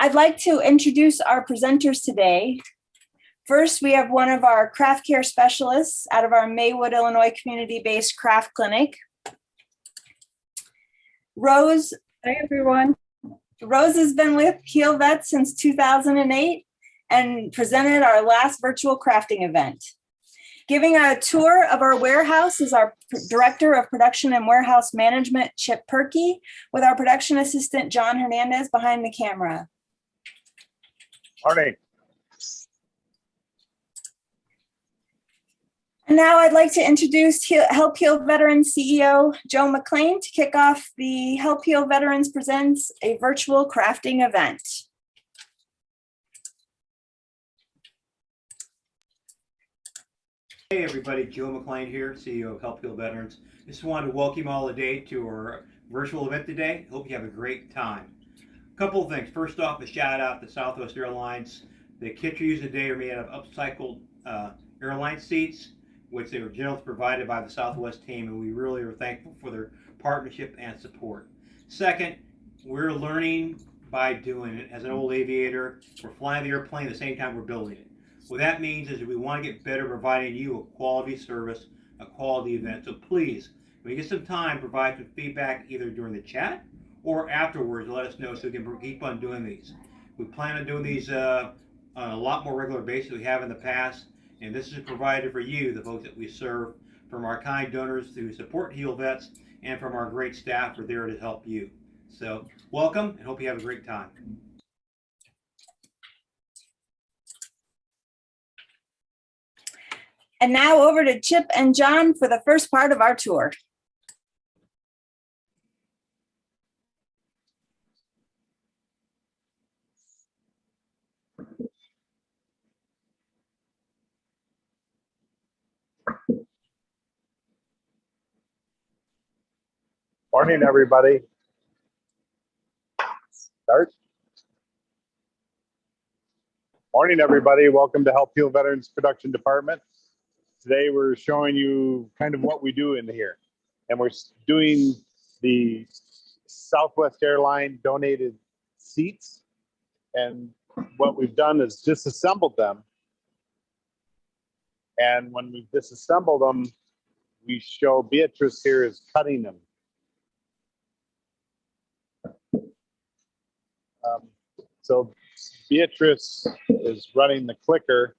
I'd like to introduce our presenters today. First, we have one of our craft care specialists out of our Maywood, Illinois community-based craft clinic. Rose. Hi, everyone. Rose has been with Heal Vet since 2008 and presented our last virtual crafting event. Giving a tour of our warehouse is our Director of Production and Warehouse Management, Chip Perkey, with our production assistant, John Hernandez, behind the camera. Morning. And now I'd like to introduce Help Heal Veterans CEO, Joe McLean, to kick off the Help Heal Veterans Presents a virtual crafting event. Hey everybody, Joe McLean here, CEO of Help Heal Veterans. Just wanted to welcome you all today to our virtual event today. Hope you have a great time. A couple of things. First off, a shout out to Southwest Airlines. The kits you're using today are made out of upcycled airline seats, which they were generously provided by the Southwest team, and we really are thankful for their partnership and support. Second, we're learning by doing it. As an old aviator, we're flying the airplane at the same time we're building it. What that means is we want to get better providing you a quality service, a quality event. So please, when you get some time, provide some feedback either during the chat or afterwards to let us know so we can keep on doing these. We plan on doing these on a lot more regular basis than we have in the past. And this is provided for you, the folks that we serve, from our kind donors who support Heal Vets and from our great staff who are there to help you. So welcome and hope you have a great time. And now over to Chip and John for the first part of our tour. Morning, everybody. Start. Morning, everybody. Welcome to Help Heal Veterans Production Department. Today, we're showing you kind of what we do in here. And we're doing the Southwest Airline donated seats. And what we've done is disassembled them. And when we disassembled them, we show Beatrice here is cutting them. So Beatrice is running the clicker,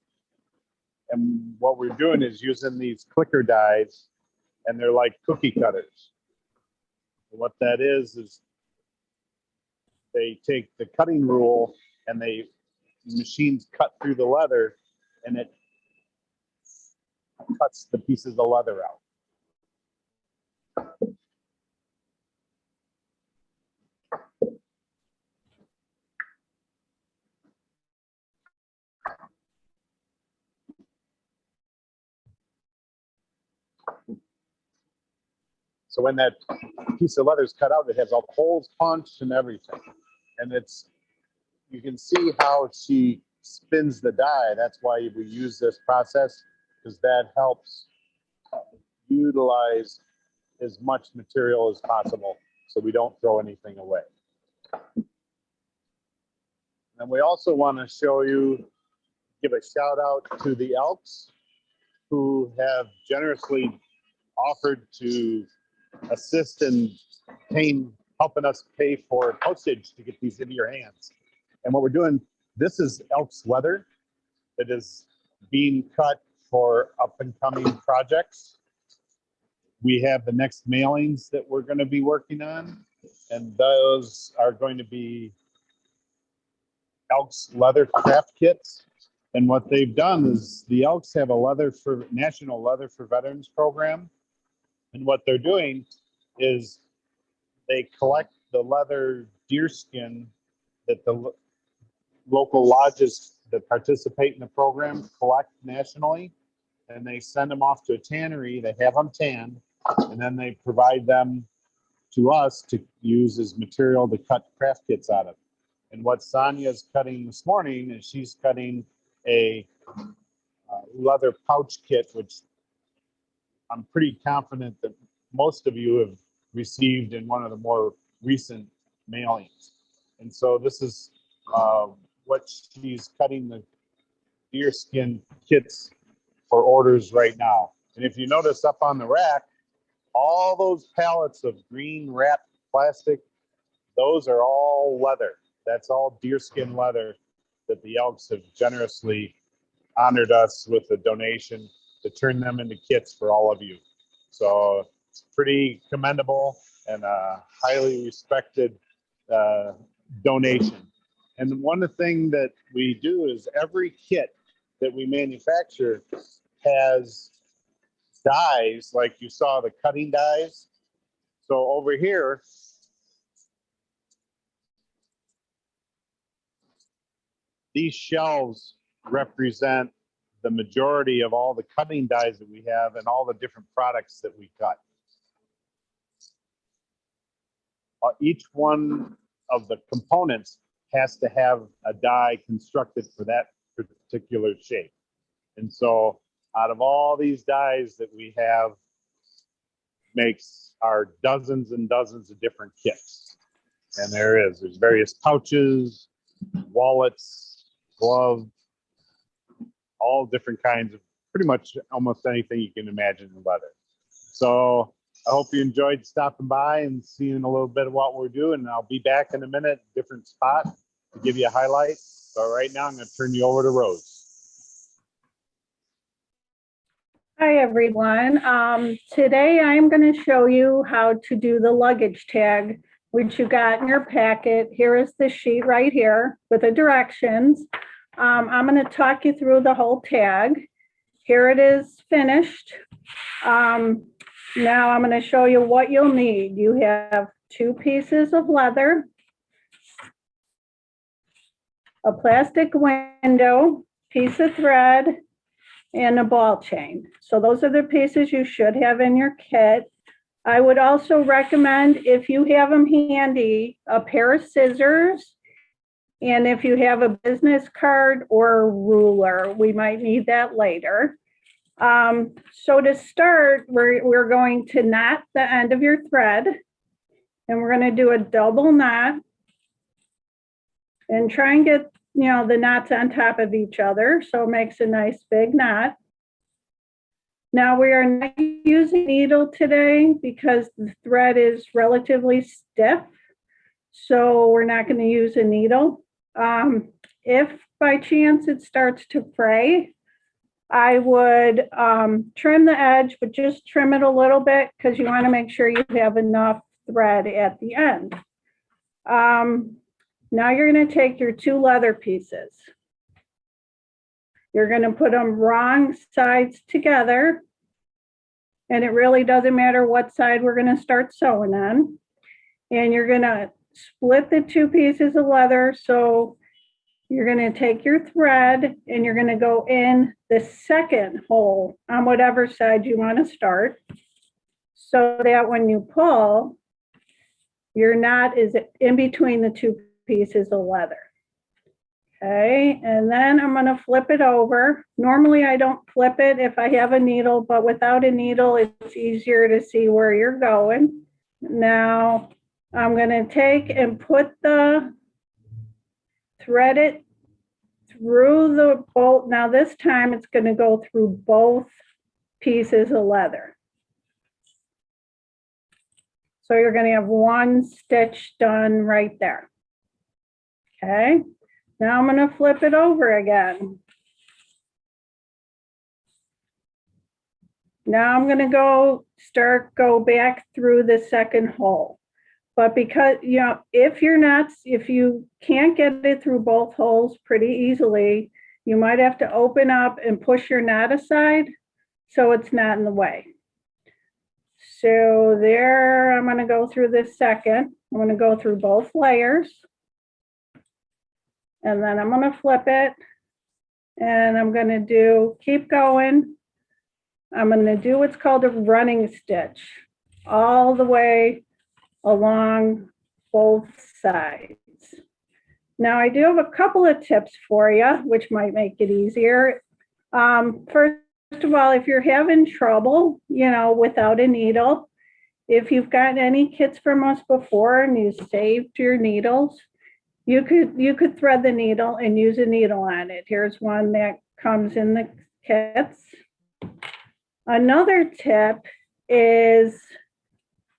and what we're doing is using these clicker dies, and they're like cookie cutters. What that is they take the cutting rule and machines cut through the leather, and it cuts the pieces of leather out. So when that piece of leather is cut out, it has all the holes punched and everything. And you can see how she spins the die. That's why we use this process, because that helps utilize as much material as possible so we don't throw anything away. And we also want to give a shout out to the Elks who have generously offered to assist in helping us pay for postage to get these into your hands. And what we're doing, this is Elk's leather that is being cut for up and coming projects. We have the next mailings that we're going to be working on, and those are going to be Elk's leather craft kits. And what they've done is the Elks have a National Leather for Veterans program. And what they're doing is they collect the leather deer skin that the local lodges that participate in the program collect nationally, and they send them off to a tannery. They have them tanned, and then they provide them to us to use as material to cut craft kits out of. And what Sonia's cutting this morning is she's cutting a leather pouch kit, which I'm pretty confident that most of you have received in one of the more recent mailings. And so this is what she's cutting the deerskin kits for orders right now. And if you notice up on the rack, all those pallets of green wrapped plastic, those are all leather. That's all deerskin leather that the Elks have generously honored us with a donation to turn them into kits for all of you. So it's pretty commendable and a highly respected donation. And one thing that we do is every kit that we manufacture has dies, like you saw the cutting dies. So over here, these shelves represent the majority of all the cutting dies that we have and all the different products that we cut. Each one of the components has to have a die constructed for that particular shape. And so out of all these dies that we have makes our dozens and dozens of different kits. And there's various pouches, wallets, gloves, all different kinds of pretty much almost anything you can imagine in leather. So I hope you enjoyed stopping by and seeing a little bit of what we're doing. And I'll be back in a minute, different spot to give you a highlight. So right now I'm going to turn you over to Rose. Hi, everyone. Today I'm going to show you how to do the luggage tag, which you got in your packet. Here is the sheet right here with the directions. I'm going to talk you through the whole tag. Here it is finished. Now I'm going to show you what you'll need. You have 2 pieces of leather, a plastic window, piece of thread, and a ball chain. So those are the pieces you should have in your kit. I would also recommend, if you have them handy, a pair of scissors, and if you have a business card or a ruler, we might need that later. So to start, we're going to knot the end of your thread, and we're going to do a double knot and try and get the knots on top of each other, so it makes a nice big knot. Now we are not using a needle today because the thread is relatively stiff, so we're not going to use a needle. If by chance it starts to fray, I would trim the edge, but just trim it a little bit because you want to make sure you have enough thread at the end. Now you're going to take your 2 leather pieces. You're going to put them wrong sides together. And it really doesn't matter what side we're going to start sewing on. And you're going to split the 2 pieces of leather. So you're going to take your thread and you're going to go in the second hole on whatever side you want to start, so that when you pull, your knot is in between the 2 pieces of leather. Okay, and then I'm going to flip it over. Normally I don't flip it if I have a needle, but without a needle it's easier to see where you're going. Now I'm going to take and thread it through the bolt. Now this time it's going to go through both pieces of leather. So you're going to have 1 stitch done right there. Okay, now I'm going to flip it over again. Now I'm going to go back through the second hole. But because, if you can't get it through both holes pretty easily, you might have to open up and push your knot aside so it's not in the way. So there, I'm going to go through this second. I'm going to go through both layers. And then I'm going to flip it. And I'm going to keep going. I'm going to do what's called a running stitch all the way along both sides. Now I do have a couple of tips for you, which might make it easier. First of all, if you're having trouble, without a needle, if you've gotten any kits from us before and you saved your needles, You could thread the needle and use a needle on it. Here's one that comes in the kits. Another tip is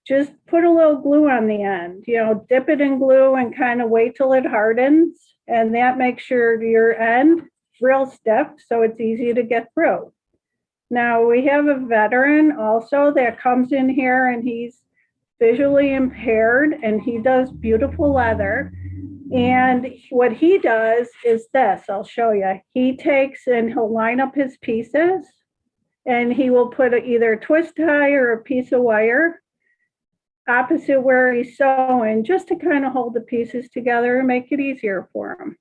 just put a little glue on the end, dip it in glue and kind of wait till it hardens. And that makes sure your end real stiff so it's easy to get through. Now we have a veteran also that comes in here and he's visually impaired and he does beautiful leather. And what he does is this, I'll show you. He takes and he'll line up his pieces and he will put either a twist tie or a piece of wire opposite where he's sewing just to kind of hold the pieces together and make it easier for him.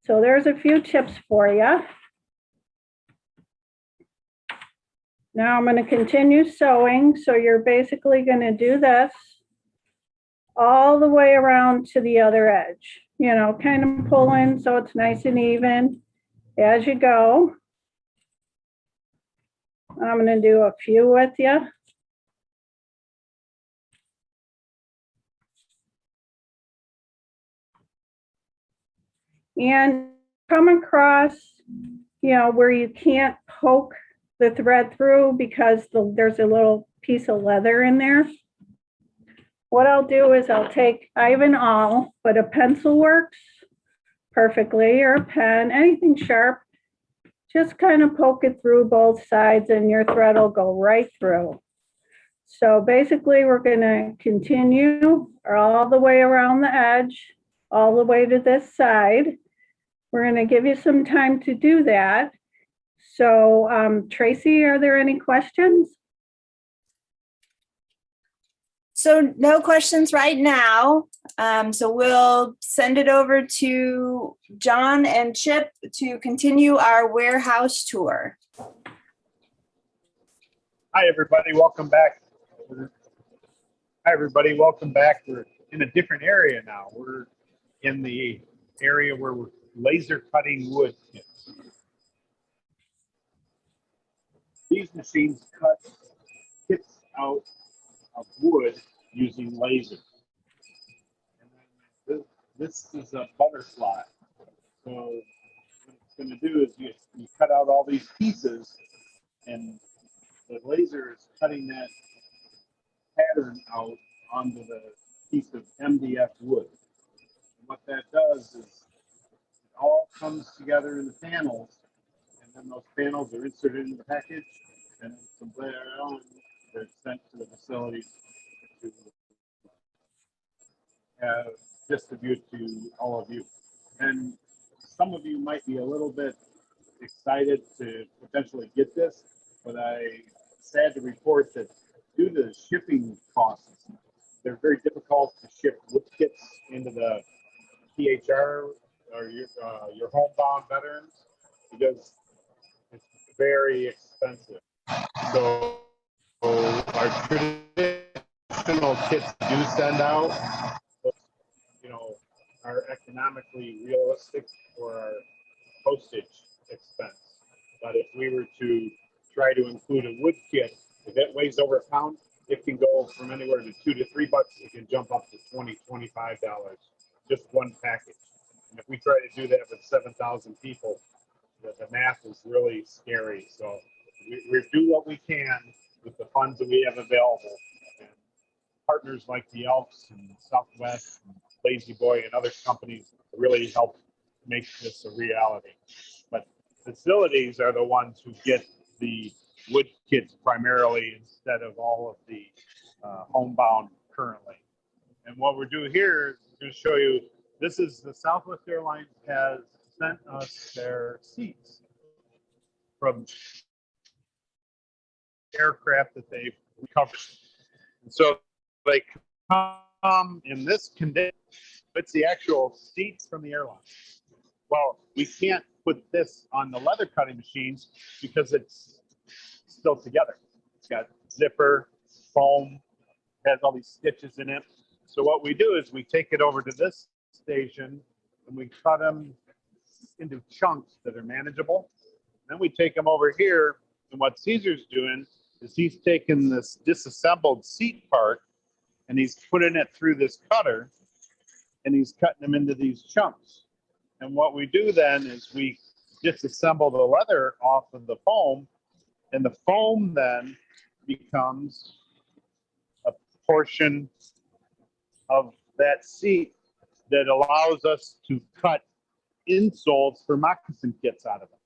So there's a few tips for you. Now I'm going to continue sewing. So you're basically going to do this all the way around to the other edge, kind of pulling so it's nice and even as you go. I'm going to do a few with you. And come across, where you can't poke the thread through because there's a little piece of leather in there. What I'll do is I have an awl, but a pencil works perfectly, or a pen, anything sharp. Just kind of poke it through both sides and your thread will go right through. So basically we're going to continue all the way around the edge, all the way to this side. We're going to give you some time to do that. So Tracy, are there any questions? So no questions right now. So we'll send it over to John and Chip to continue our warehouse tour. Hi, everybody. Welcome back. Hi, everybody. Welcome back. We're in a different area now. We're in the area where we're laser cutting wood kits. These machines cut kits out of wood using lasers. And then this is a butterfly. So what it's going to do is you cut out all these pieces, and the laser is cutting that pattern out onto the piece of MDF wood. And what that does is it all comes together in the panels, and then those panels are inserted in the package, and from there on, they're sent to the facility to distribute to all of you. And some of you might be a little bit excited to potentially get this, but I'm sad to report that due to the shipping costs, they're very difficult to ship wood kits into the PHR or your homebound veterans because it's very expensive. So our traditional kits do send out, but, are economically realistic for our postage expense. But if we were to try to include a wood kit, if it weighs over a pound, it can go from anywhere to $2 to $3. It can jump up to $20, $25, just one package. And if we try to do that with 7,000 people, the math is really scary. So we do what we can with the funds that we have available. And partners like the Elks and Southwest and Lazy Boy and other companies really help make this a reality. But facilities are the ones who get the wood kits primarily instead of all of the homebound currently. And what we're doing here is going to show you, this is the Southwest Airlines has sent us their seats from aircraft that they've recovered. And so they come in this condition. It's the actual seats from the airline. Well, we can't put this on the leather cutting machines because it's still together. It's got zipper, foam, has all these stitches in it. So what we do is we take it over to this station and we cut them into chunks that are manageable. Then we take them over here, and what Caesar's doing is he's taking this disassembled seat part and he's putting it through this cutter, and he's cutting them into these chunks. And what we do then is we disassemble the leather off of the foam, and the foam then becomes a portion of that seat that allows us to cut insoles for moccasin kits out of it.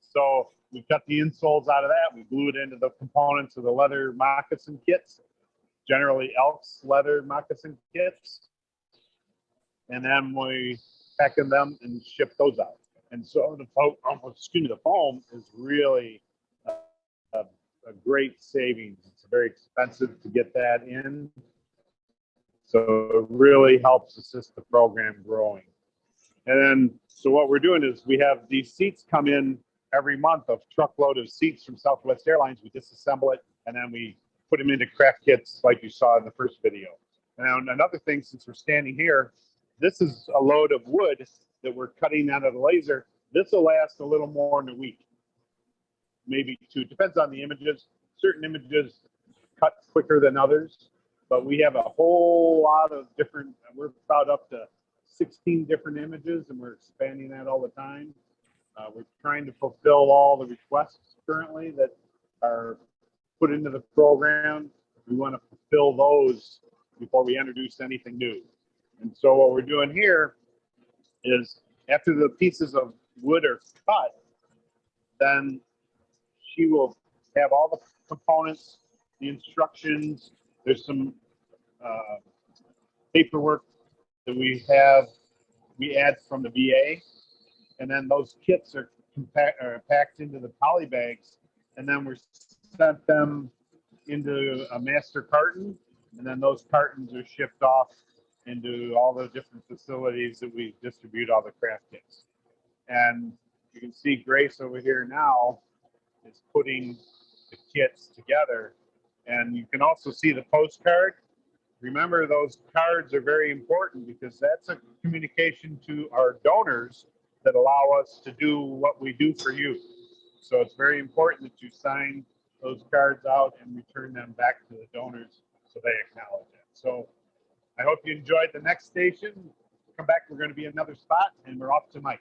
So we cut the insoles out of that. We glue it into the components of the leather moccasin kits, generally Elks leather moccasin kits. And then we package them and ship those out. And so the foam is really a great savings. It's very expensive to get that in. So it really helps assist the program growing. And then, so what we're doing is we have these seats come in every month, of truckload of seats from Southwest Airlines. We disassemble it, and then we put them into craft kits like you saw in the first video. And another thing, since we're standing here, this is a load of wood that we're cutting out of the laser. This will last a little more than a week, maybe two. Depends on the images. Certain images cut quicker than others, but we have a whole lot of different, we're about up to 16 different images, and we're expanding that all the time. We're trying to fulfill all the requests currently that are put into the program. We want to fulfill those before we introduce anything new. And so what we're doing here is, after the pieces of wood are cut, then she will have all the components, the instructions. There's some paperwork that we add from the VA, and then those kits are packed into the poly bags, and then we're sent them into a master carton, and then those cartons are shipped off into all the different facilities that we distribute all the craft kits. And you can see Grace over here now is putting the kits together, and you can also see the postcard. Remember, those cards are very important because that's a communication to our donors that allow us to do what we do for you. So it's very important that you sign those cards out and return them back to the donors so they acknowledge it. So I hope you enjoyed the next station. Come back, we're going to be in another spot, and we're off to Mike.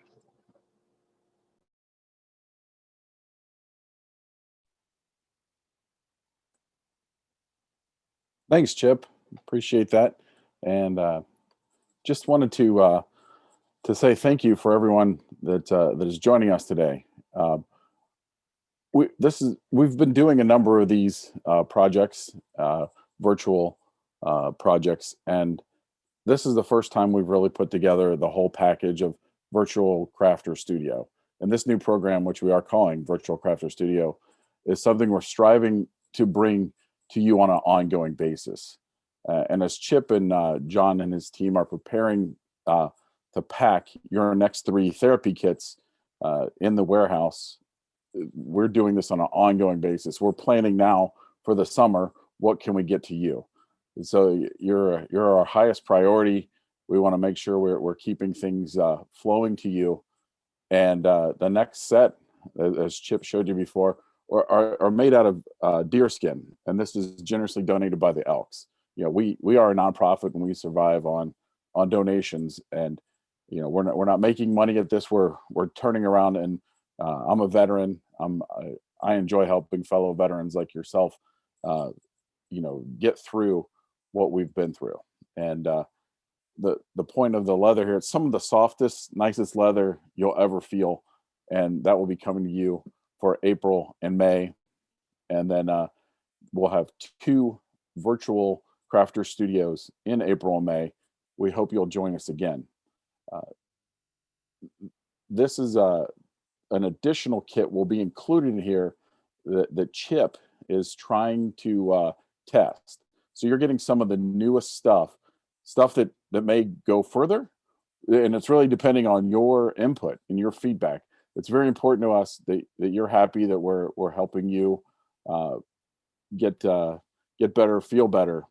Thanks, Chip. Appreciate that. And just wanted to say thank you for everyone that is joining us today. We've been doing a number of these projects, virtual projects, and this is the first time we've really put together the whole package of Virtual Crafter Studio. And this new program, which we are calling Virtual Crafter Studio, is something we're striving to bring to you on an ongoing basis. And as Chip and John and his team are preparing to pack your next 3 therapy kits in the warehouse, we're doing this on an ongoing basis. We're planning now for the summer, what can we get to you? And so you're our highest priority. We want to make sure we're keeping things flowing to you. And the next set, as Chip showed you before, are made out of deer skin, and this is generously donated by the Elks. You know, we are a nonprofit, and we survive on donations. And you know, we're not making money at this. We're turning around, and I'm a veteran. I enjoy helping fellow veterans like yourself, you know, get through what we've been through. And the point of the leather here, it's some of the softest, nicest leather you'll ever feel, and that will be coming to you for April and May. And then we'll have 2 virtual crafter studios in April and May. We hope you'll join us again. This is an additional kit will be included here that Chip is trying to test. So you're getting some of the newest stuff that may go further, and it's really depending on your input and your feedback. It's very important to us that you're happy that we're helping you get better, feel better.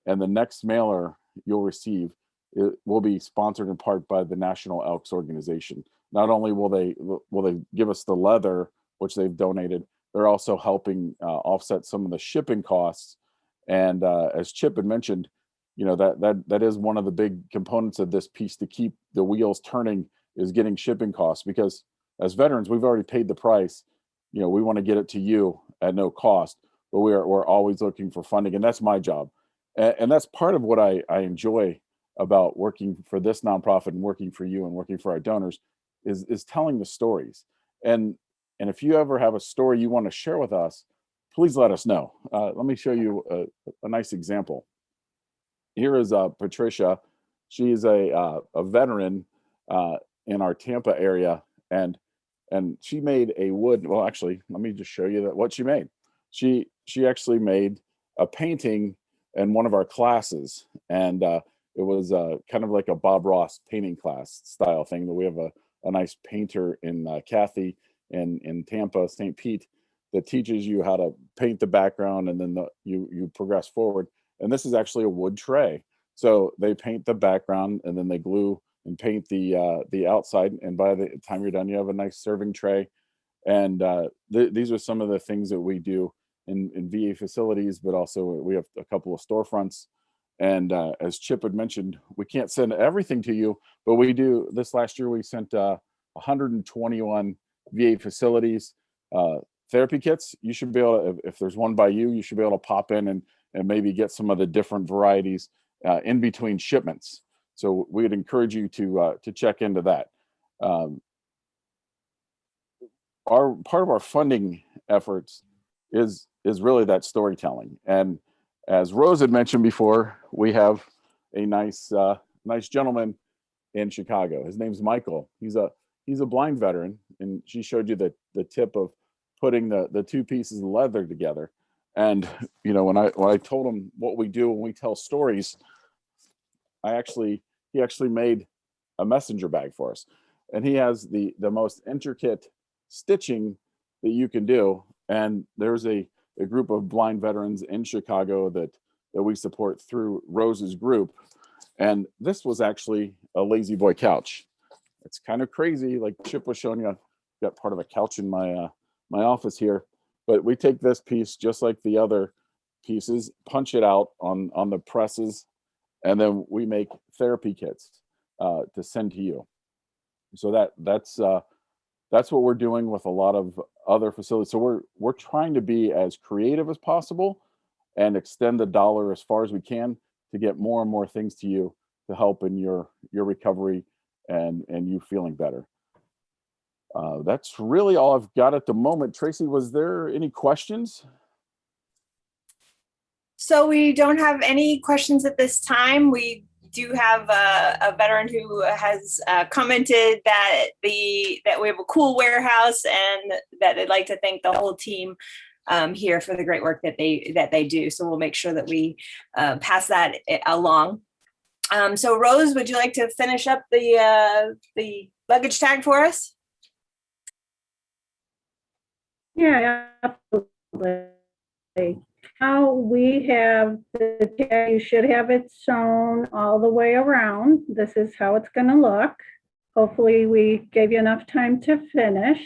And the next mailer you'll receive, it will be sponsored in part by the National Elks Organization. Not only will they give us the leather, which they've donated, they're also helping offset some of the shipping costs. And as Chip had mentioned, that is one of the big components of this piece to keep the wheels turning, is getting shipping costs, because as veterans, we've already paid the price. We want to get it to you at no cost, but we're always looking for funding, and that's my job. And that's part of what I enjoy about working for this nonprofit and working for you and working for our donors is telling the stories. And if you ever have a story you want to share with us, please let us know. Let me show you a nice example. Here is Patricia. She's a veteran in our Tampa area, and she made a wood. Well, actually, let me just show you what she made. She actually made a painting in one of our classes, and it was kind of like a Bob Ross painting class style thing. That we have a nice painter in Kathy in Tampa, St. Pete, that teaches you how to paint the background, and then you progress forward. And this is actually a wood tray. So they paint the background, and then they glue and paint the outside. And by the time you're done, you have a nice serving tray. And these are some of the things that we do in VA facilities, but also we have a couple of storefronts. And as Chip had mentioned, we can't send everything to you, but we do. This last year, we sent 121 VA facilities therapy kits. You should be able to, if there's one by you, you should be able to pop in and maybe get some of the different varieties in between shipments. So we would encourage you to check into that. Our part of our funding efforts is really that storytelling. And as Rose had mentioned before, we have a nice gentleman in Chicago. His name's Michael. He's a blind veteran, and she showed you the tip of putting the two pieces of leather together. And when I told him what we do when we tell stories, he actually made a messenger bag for us, and he has the most intricate stitching that you can do. And there's a group of blind veterans in Chicago that we support through Rose's group. And this was actually a lazy boy couch. It's kind of crazy, like Chip was showing you. I've got part of a couch in my office here, but we take this piece just like the other pieces, punch it out on the presses, and then we make therapy kits to send to you. So that's what we're doing with a lot of other facilities. So we're trying to be as creative as possible and extend the dollar as far as we can to get more and more things to you to help in your recovery and you feeling better. That's really all I've got at the moment. Tracy, was there any questions? So we don't have any questions at this time. We do have a veteran who has commented that we have a cool warehouse, and that they'd like to thank the whole team here for the great work that they do. So we'll make sure that we pass that along. So Rose, would you like to finish up the luggage tag for us? Yeah, absolutely. Now we have the tag. You should have it sewn all the way around. This is how it's going to look. Hopefully we gave you enough time to finish.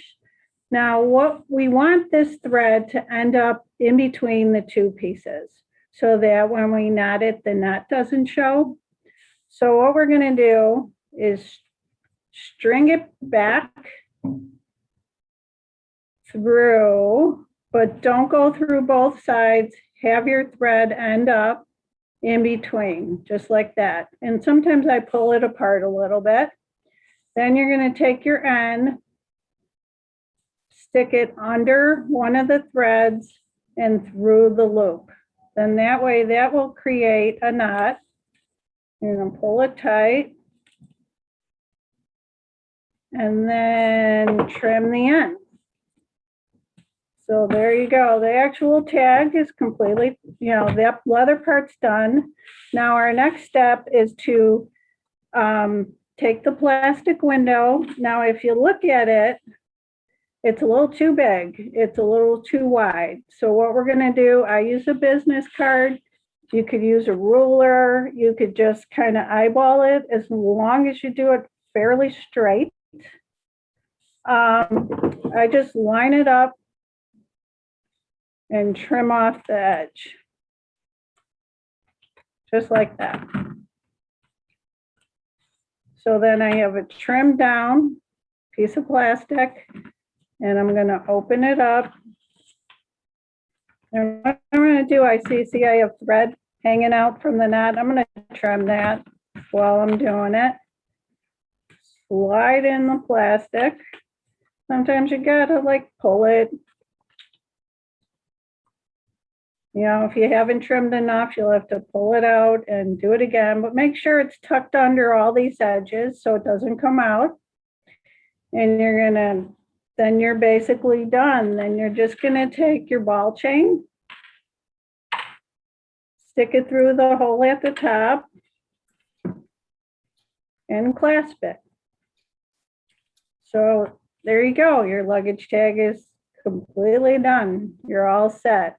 Now what we want this thread to end up in between the two pieces so that when we knot it, the knot doesn't show. So what we're going to do is string it back through, but don't go through both sides. Have your thread end up in between, just like that. And sometimes I pull it apart a little bit. Then you're going to take your end, stick it under one of the threads and through the loop. Then that way that will create a knot. You're going to pull it tight and then trim the end. So there you go. The actual tag is completely, that leather part's done. Now our next step is to take the plastic window. Now, if you look at it, it's a little too big. It's a little too wide. So what we're going to do, I use a business card. You could use a ruler. You could just kind of eyeball it as long as you do it fairly straight. I just line it up and trim off the edge. just like that. So then I have a trimmed down piece of plastic, and I'm going to open it up. And what I'm going to do, see I have thread hanging out from the knot. I'm going to trim that while I'm doing it. Slide in the plastic. Sometimes you gotta like pull it. You know, if you haven't trimmed enough, you'll have to pull it out and do it again, but make sure it's tucked under all these edges so it doesn't come out. And then you're basically done. Then you're just gonna take your ball chain, stick it through the hole at the top, and clasp it. So there you go. Your luggage tag is completely done. You're all set.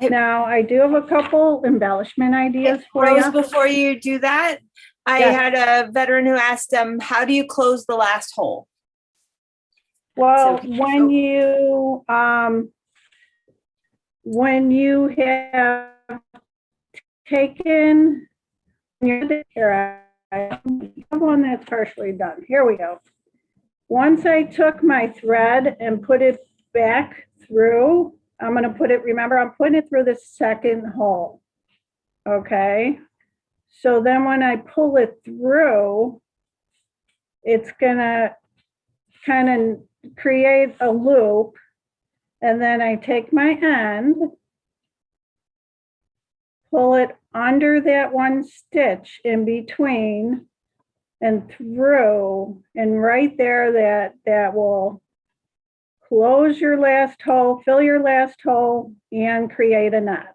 Now, I do have a couple embellishment ideas for Rose, you. before you do that, I Yes. had a veteran who asked, how do you close the last hole? Well, So- when you have taken your, here, I have one that's partially done. Here we go. Once I took my thread and put it back through, I'm going to put it, remember, I'm putting it through the second hole. Okay. So then when I pull it through, it's going to kind of create a loop. And then I take my end, pull it under that one stitch in between and through, and right there that will close your last hole, fill your last hole, and create a knot.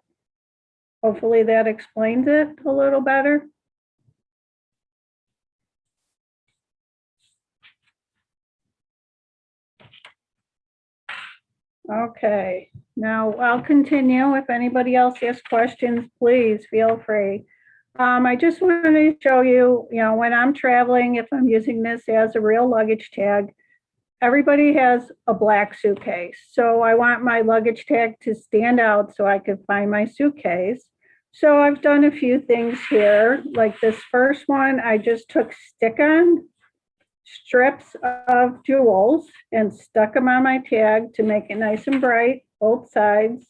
Hopefully that explains it a little better. Okay, now I'll continue. If anybody else has questions, please feel free. I just wanted to show you, when I'm traveling, if I'm using this as a real luggage tag, everybody has a black suitcase. So I want my luggage tag to stand out so I could find my suitcase. So I've done a few things here. Like this first one, I just took stick-on strips of jewels and stuck them on my tag to make it nice and bright, both sides,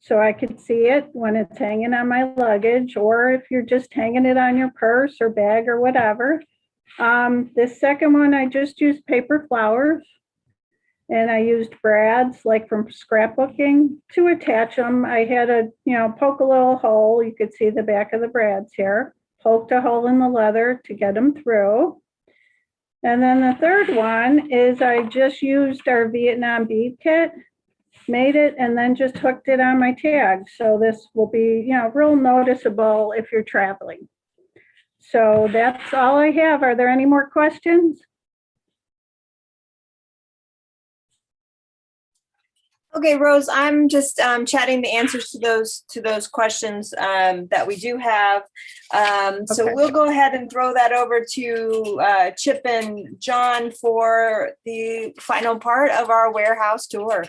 so I could see it when it's hanging on my luggage, or if you're just hanging it on your purse or bag or whatever. This second one, I just used paper flowers, and I used brads like from scrapbooking to attach them. I had to, poke a little hole. You could see the back of the brads here. Poked a hole in the leather to get them through. And then the third one is I just used our Vietnam bead kit, made it, and then just hooked it on my tag. So this will be, real noticeable if you're traveling. So that's all I have. Are there any more questions? Okay, Rose, I'm just chatting the answers to those questions that we do have. So Okay. we'll go ahead and throw that over to Chip and John for the final part of our warehouse tour.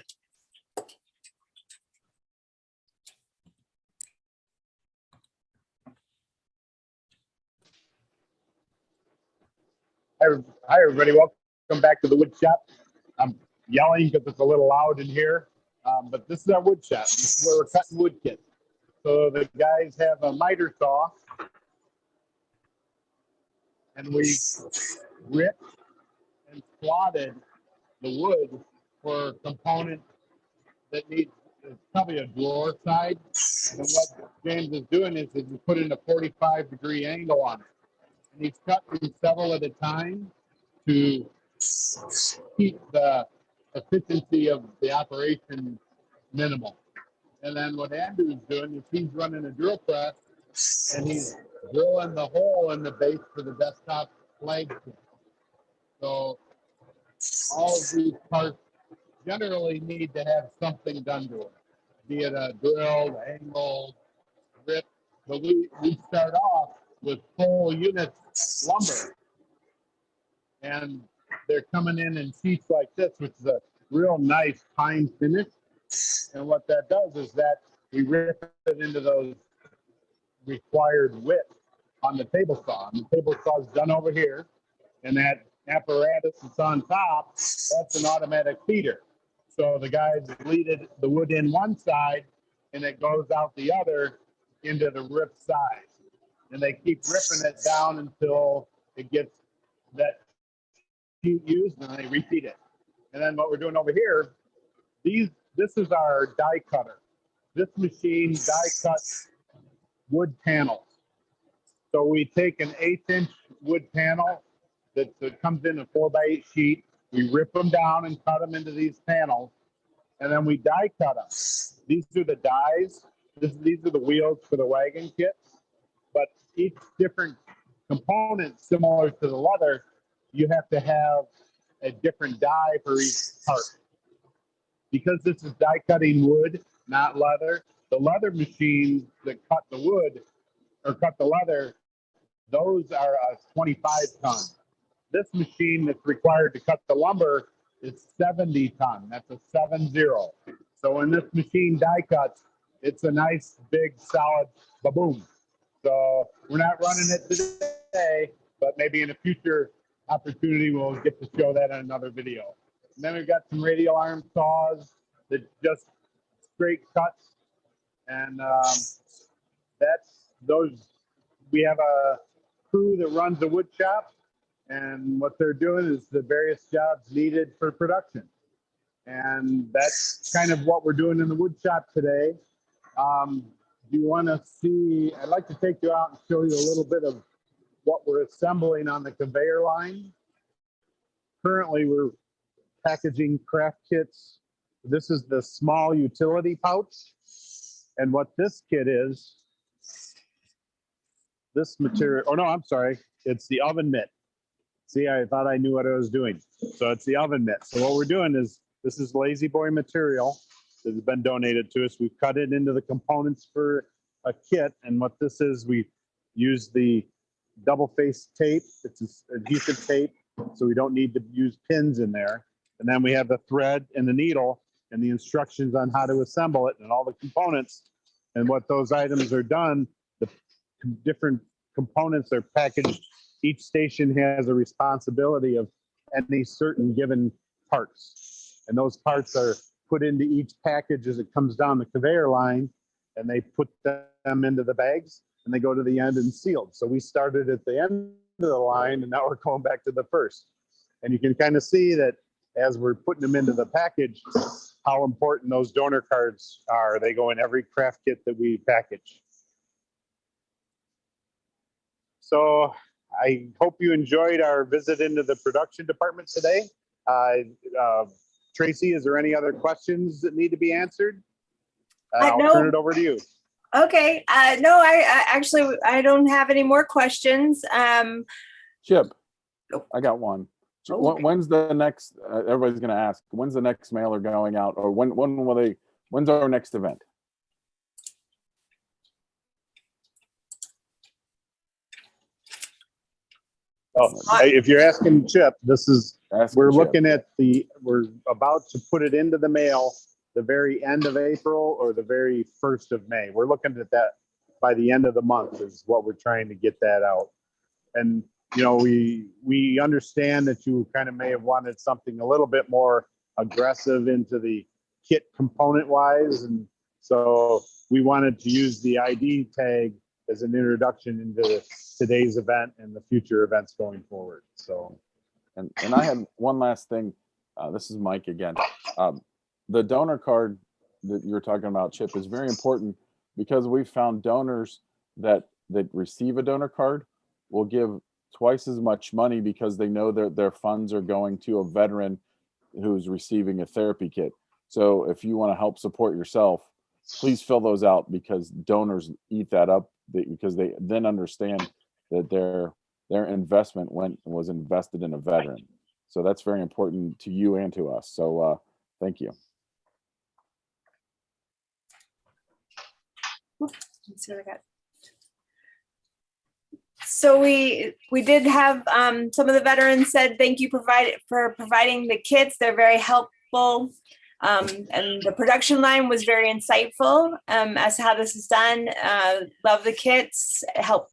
Hi, everybody. Welcome back to the wood shop. I'm yelling because it's a little loud in here, but this is our wood shop. This is where we're cutting wood kits. So the guys have a miter saw, and we ripped and slotted the wood for a component that needs, it's probably a drawer side. And what James is doing is he's putting a 45-degree angle on it. And he's cutting several at a time to keep the efficiency of the operation minimal. And then what Andrew's doing is he's running a drill press and he's drilling the hole in the base for the desktop flagship. So all of these parts generally need to have something done to it, be it a drill, angle, rip. But we start off with full units of lumber. And they're coming in sheets like this, which is a real nice pine finish. And what that does is that we rip it into those required width on the table saw. And the table saw is done over here, and that apparatus that's on top, that's an automatic feeder. So the guys leaded the wood in one side, and it goes out the other into the rip side. And they keep ripping it down until it gets that sheet used, and they repeat it. And then what we're doing over here, this is our die cutter. This machine die cuts wood panels. So we take an 1/8" wood panel that comes in a 4x8 sheet. We rip them down and cut them into these panels, and then we die cut them. These are the dies. These are the wheels for the wagon kit. But each different component, similar to the leather, you have to have a different die for each part. Because this is die cutting wood, not leather, the leather machines that cut the wood or cut the leather, those are a 25-ton. This machine that's required to cut the lumber is 70-ton. That's a 70. So when this machine die cuts, it's a nice, big, solid ba-boom. So we're not running it today, but maybe in a future opportunity, we'll get to show that in another video. And then we've got some radial arm saws that just straight cuts. And that's those. We have a crew that runs the wood shop, and what they're doing is the various jobs needed for production. And that's kind of what we're doing in the wood shop today. Do you want to see, I'd like to take you out and show you a little bit of what we're assembling on the conveyor line. Currently, we're packaging craft kits. This is the small utility pouch. And what this kit is, this material, oh no, I'm sorry. It's the oven mitt. See, I thought I knew what I was doing. So it's the oven mitt. So what we're doing is, this is Lazy Boy material that has been donated to us. We've cut it into the components for a kit. And what this is, we use the double face tape. It's adhesive tape, so we don't need to use pins in there. And then we have the thread and the needle and the instructions on how to assemble it and all the components. And what those items are done, the different components are packaged. Each station has a responsibility of any certain given parts. And those parts are put into each package as it comes down the conveyor line, and they put them into the bags, and they go to the end and sealed. So we started at the end of the line, and now we're going back to the first. And you can kind of see that as we're putting them into the package, how important those donor cards are. They go in every craft kit that we package. So I hope you enjoyed our visit into the production department today. Tracy, is there any other questions that need to be answered? I'll No. turn it over to you. Okay. No, I don't have any more questions. Chip, I got one. Okay. When's the next, everybody's going to ask, when's the next mailer going out, or when's our next event? Oh, if you're asking Chip, this is, we're Chip. looking at we're about to put it into the mail the very end of April or the very 1st of May. We're looking at that by the end of the month is what we're trying to get that out. And, you know, we understand that you kind of may have wanted something a little bit more aggressive into the kit component wise. And so we wanted to use the ID tag as an introduction into today's event and the future events going forward. So, and I had one last thing. This is Mike again. The donor card that you were talking about, Chip, is very important because we've found donors that receive a donor card will give twice as much money because they know that their funds are going to a veteran who's receiving a therapy kit. So if you want to help support yourself, please fill those out because donors eat that up because they then understand that their investment was invested in a veteran. So that's very important to you and to us. So thank you. So we did have some of the veterans said thank you for providing the kits. They're very helpful. And the production line was very insightful as to how this is done. Love the kits. Help